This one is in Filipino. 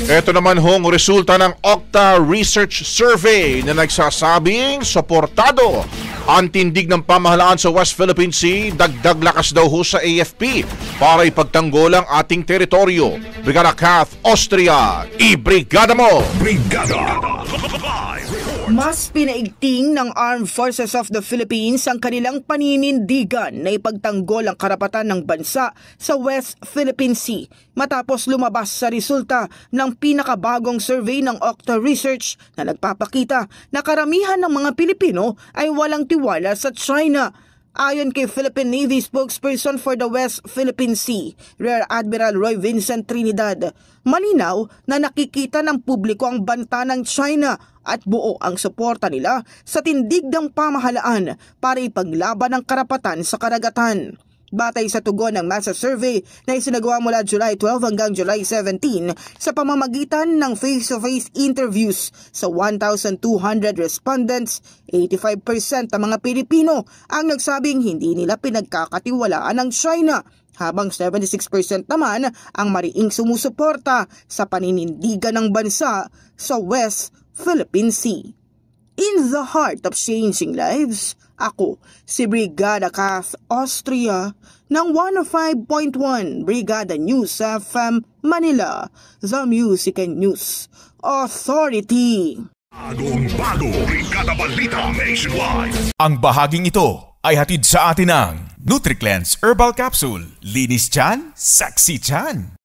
Ito naman hong resulta ng Octa Research Survey na nagsasabing suportado ang tindig ng pamahalaan sa West Philippine Sea. Dagdag lakas daw ho sa AFP para ipagtanggol ang ating teritoryo. Brigada Kath Austria, i-brigada mo! Brigada! Mas pinaigting ng Armed Forces of the Philippines ang kanilang paninindigan na ipagtanggol ang karapatan ng bansa sa West Philippine Sea matapos lumabas sa resulta ng pinakabagong survey ng Octa Research na nagpapakita na karamihan ng mga Pilipino ay walang tiwala sa China. Ayon kay Philippine Navy spokesperson for the West Philippine Sea, Rear Admiral Roy Vincent Trinidad, malinaw na nakikita ng publiko ang banta ng China at buo ang suporta nila sa tindig ng pamahalaan para ipaglaban ang karapatan sa karagatan. Batay sa tugon ng masa survey na isinagawa mula July 12 hanggang July 17 sa pamamagitan ng face-to-face interviews sa 1,200 respondents, 85% ng mga Pilipino ang nagsabing hindi nila pinagkakatiwalaan ng China, habang 76% naman ang mariing sumusuporta sa paninindigan ng bansa sa West Philippine Sea. In the heart of changing lives, ako si Brigada Kath Austria ng 105.1 Brigada News FM Manila, the Music and News Authority. Bagong-bago Brigada Balita Nationwide. Ang bahaging ito ay hatid sa atin ng NutriCleanse Herbal Capsule. Linis tiyan, sexy tiyan.